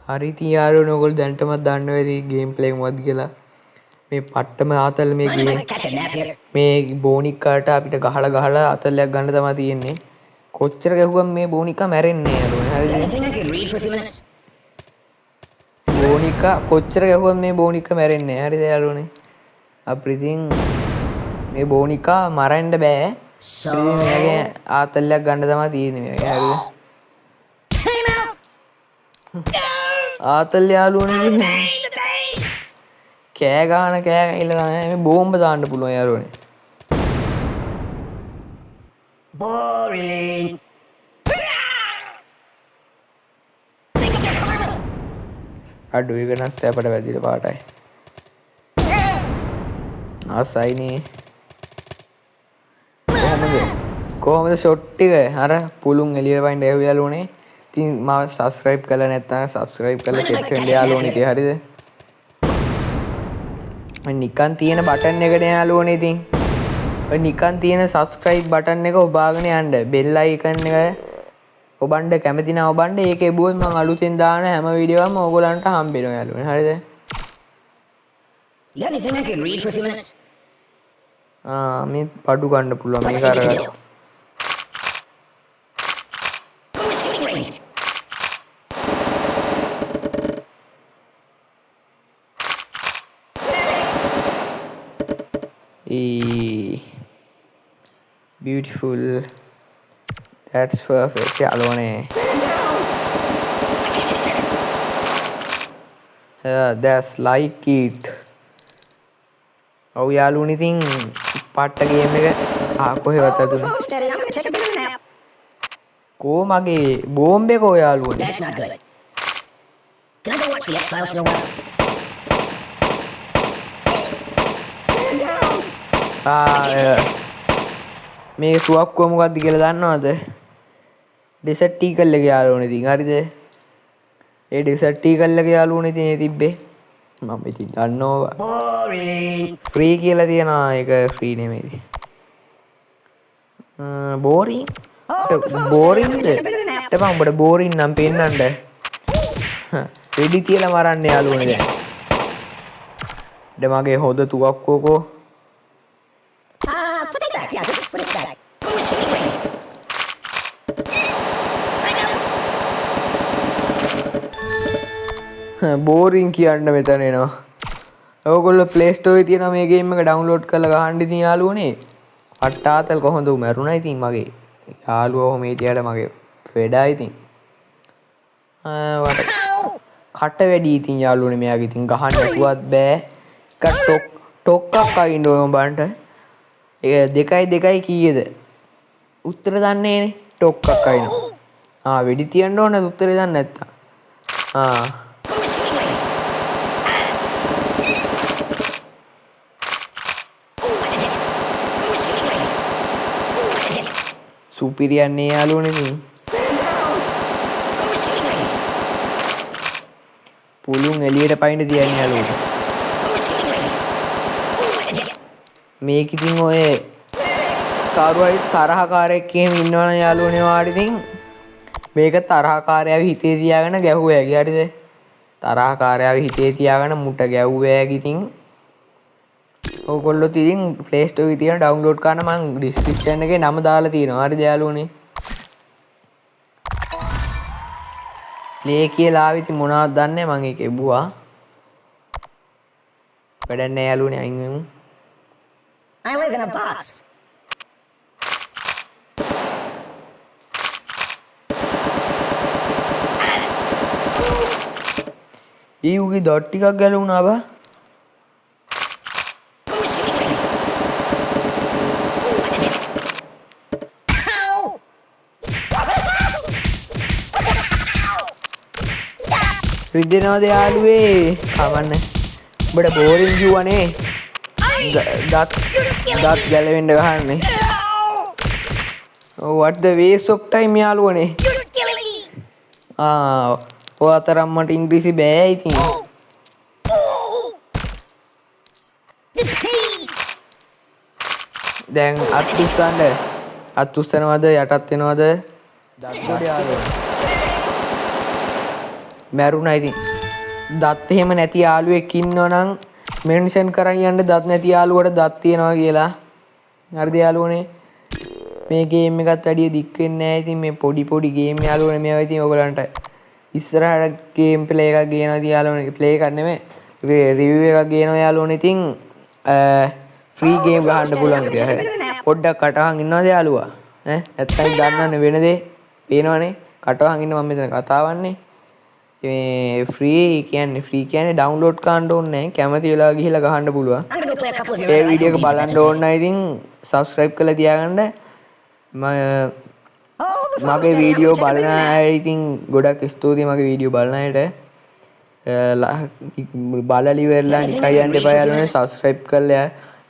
හරි ඉතින් යාළුවනේ ඔයගොල්ලෝ දැනටමත් දන්නවා ඇති ගේම් ප්ලේ මොකක්ද කියලා. මේ පට්ටම ආතල් මේ ගේම් මේ බෝනික්කාට අපිට ගහලා අතල්ලයක් ගන්න තමයි තියෙන්නේ. කොච්චර ගැහුවම මේ බෝනික්කා මැරෙන්නේ යාළුවනේ. හරිද? බෝනික්කා කොච්චර ගැහුවම මේ බෝනික්කා මැරෙන්නේ නැහැ. හරිද යාළුවනේ? අපිට ඉතින් මේ බෝනික්කා මරන්න බෑ. ඉතින් මෙයාගේ ආතල්ලයක් ගන්න තමයි තියෙන්නේ මේක. හරිද? ආතල් යාළුවනේ කෑ ගහන කෑ ගහලා මේ බෝම්බ දාන්න පුළුවන් යාළුවනේ. boring අඩු එක නම් සැපට වැදිලා පාටයි. ආසයිනේ. කොහමද ෂොට් ටික අර පුළුන් එළියට වයින් ඇහුව යාළුවනේ. ඉතින් මාව සබ්ස්ක්‍රයිබ් කරලා නැත්නම් සබ්ස්ක්‍රයිබ් කරලා කෙට් වෙන්න යාළුවනේ ඉතින් හරිද? මම නිකන් තියෙන බටන් එකට යාළුවනේ ඉතින්. ඔය නිකන් තියෙන සබ්ස්ක්‍රයිබ් බටන් එක ඔබාගෙන යන්න. බෙල් අයිකන් එක ඔබන්න කැමති නම් ඔබන්න. ඒක එබුවොත් මම අලුතෙන් දාන හැම වීඩියෝ එකක්ම ඕගොල්ලන්ට හම්බෙනවා යාළුවනේ. හරිද? You got anything I can read for a few minutes? මේ පඩු ගන්න පුළුවන් මේක අරගෙන. Beautiful. That's perfect යාළුවනේ. That's like it. ඔව් යාළුවනේ ඉතින් පට්ට ගේම් එක කොහෙවත් අතුනේ. කෝ මගේ බෝම්බ එක ඔය යාළුවනේ. That's not good. Can I go watch the X-Files for a while? මේ සුවක්කුව මොකක්ද කියලා දන්නවද? ඩෙසර්ට් ඊගල් එක යාළුවනේ ඉතින් හරිද? ඒ ඩෙසර්ට් ඊගල් එක යාළුවනේ ඉතින් ඒ තිබ්බේ. මම ඉතින් දන්නවා. Boring. ෆ්‍රී කියලා තියෙනවා. ඒක ෆ්‍රී නෙමෙයි. බෝරින්. බෝරින්ද? එපා උඹට බෝරින් නම් පෙන්නන්න. රෙඩි කියලා මරන්න යාළුවනේ දැන්. දැන් මගේ හොද තුවක්කුවකෝ. Put it back. Yeah, just put it back. Boring කියන්න මෙතන එනවා. ඔයගොල්ලෝ Play Store එකේ තියෙන මේ ගේම් එක ඩවුන්ලෝඩ් කරලා ගහන්න ඉතින් යාළුවනේ. අට්ටාතල් කොහොමද මැරුණා ඉතින් මගේ යාළුවා ඔහොම හිටියට මගේ වෙඩා ඉතින්. වට කට වැඩි ඉතින් යාළුවනේ මෙයාගේ ඉතින් ගහන්න නැතුවත් බෑ. එක ටොක්ක්ක් අයින්න ඕන බන්ට. ඒ 2 කීයද? උත්තර දන්නේ නෑනේ. ටොක්ක්ක් අයින්න. වෙඩි තියන්න ඕන උත්තරේ දන්නේ නැත්තම්. සුපිරියන්නේ යාළුවනේ ඉතින්. පුළුන් එළියට පයින්න තියන්නේ යාළුවනේ. මේක ඉතින් ඔය කාරු හරි තරහකාරයෙක් එහෙම ඉන්නවනම් යාළුවනේ ඔයාට ඉතින් මේක තරහකාරයව හිතේ තියාගෙන ගැහුවෑගි හරිද? තරහකාරයව හිතේ තියාගෙන මුට ගැහුවෑගි ඉතින් ඔයගොල්ලෝ ඉතින් Play Store එකේ තියෙන ඩවුන්ලෝඩ් කරන්න මම ඩිස්ක්‍රිප්ෂන් එකේ නම දාලා තියෙනවා. හරිද යාළුවනේ? ප්ලේ කියලා ආවි ඉතින් මොනවද දන්නේ මම ඒක එබුවා. වැඩක් නැහැ යාළුවනේ අයින් වෙමු. I live in a box. ඊයුගේ ඩොට් ටිකක් ගැලුණා බා. රිදෙනවද යාළුවේ? කවන්න. උඹට බෝරින් කිව්වනේ. දත් ගැලවෙන්න ගහන්නේ. what the waste of time යාළුවනේ. ඔය අතරම් මට ඉංග්‍රීසි බෑ ඉතින්. දැන් අත් උස්සනවද යටත් වෙනවද? දත් ගොඩ යාළුවනේ. මැරුණා ඉතින්. දත් එහෙම නැති යාළුවෙක් ඉන්නවා නම් මෙන්ෂන් කරන් යන්න දත් නැති යාළුවට දත් තියනවා කියලා. හරිද යාළුවනේ? මේ ගේම් එකත් වැඩිය දික් වෙන්නේ නැහැ. ඉතින් මේ පොඩි ගේම් යාළුවනේ මේවා ඉතින් ඔයගලන්ට ඉස්සරහට ගේම් ප්ලේ එකක් ගේනවා ඉතින් යාළුවනේ ප්ලේ එකක් නෙමෙයි. රිවිව් එකක් ගේනවා යාළුවනේ ඉතින් ෆ්‍රී ගේම් ගහන්න පුළුවන් කියලා. පොඩ්ඩක් කටහන් ඉන්නවද යාළුවා? නැත්තම් දන්නවනේ වෙන දේ පේනවනේ. කටහන් ඉන්න මම මෙතන කතාවන්නේ. මේ ෆ්‍රී කියන්නේ ඩවුන්ලෝඩ් කරන්න ඕනේ නැහැ. කැමති වෙලාව ගිහිල්ලා ගහන්න පුළුවන්. I'm gonna go play a couple of your A other video එක games බලන්න next ඕන නම් ඉතින් subscribe කරලා තියාගන්න. Oh, the phone's මගේ steady. I'm video gonna check බලන it out. අය ඉතින් ගොඩක් ස්තුතියි මගේ වීඩියෝ බලන අයට. බලලා ඉවරලා නිකන් යන්න එපා යාළුවනේ.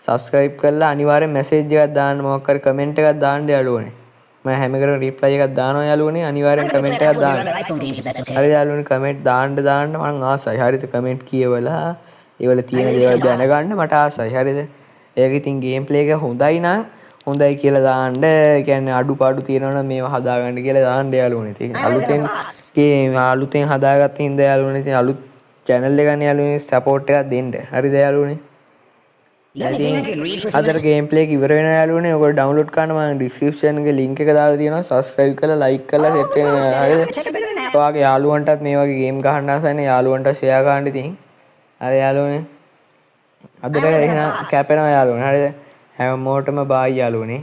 subscribe කරලා අනිවාර්යෙන් message එකක් දාන්න, මොකක් හරි comment එකක් දාන්න යාළුවනේ. මම හැම එකටම reply එකක් දානවා යාළුවනේ. I'm අනිවාර්යෙන් gonna play comment a එකක් couple of your දාන්න. other iPhone games if that's okay. හරි යාළුවනේ comment දාන්න මම ආසයි. හරිද? comment කියවලා ඒවල තියෙන දේවල් දැනගන්න මට ආසයි. හරිද? ඒක ඉතින් ගේම් ප්ලේ එක හොඳයි නම් හොඳයි කියලා දාන්න. ඒ කියන්නේ අඩුපාඩු තියෙනවා නම් මේවා හදාගන්න කියලා දාන්න යාළුවනේ. ඉතින් අලුතෙන් හදාගත්ත හින්දා යාළුවනේ ඉතින් අලුත් channel එකක් නේ යාළුවනේ support එකක් දෙන්න. හරිද යාළුවනේ? You got anything I can read for අදට ගේම් ප්ලේ එක ඉවර වෙනවා යාළුවනේ. ඔයගොල්ලෝ download කරන්න මම description එකේ link එක දාලා තියෙනවා. subscribe කරලා like කරලා set වෙනවා. හරිද? ඔයාගේ යාළුවන්ටත් මේ වගේ ගේම් ගහන්න ආසයිනේ යාළුවන්ට share කරන්න ඉතින්. හරි යාළුවනේ. අදට එහෙනම් කැපෙනවා යාළුවනේ. හරිද? හැමෝටම bye යාළුවනේ.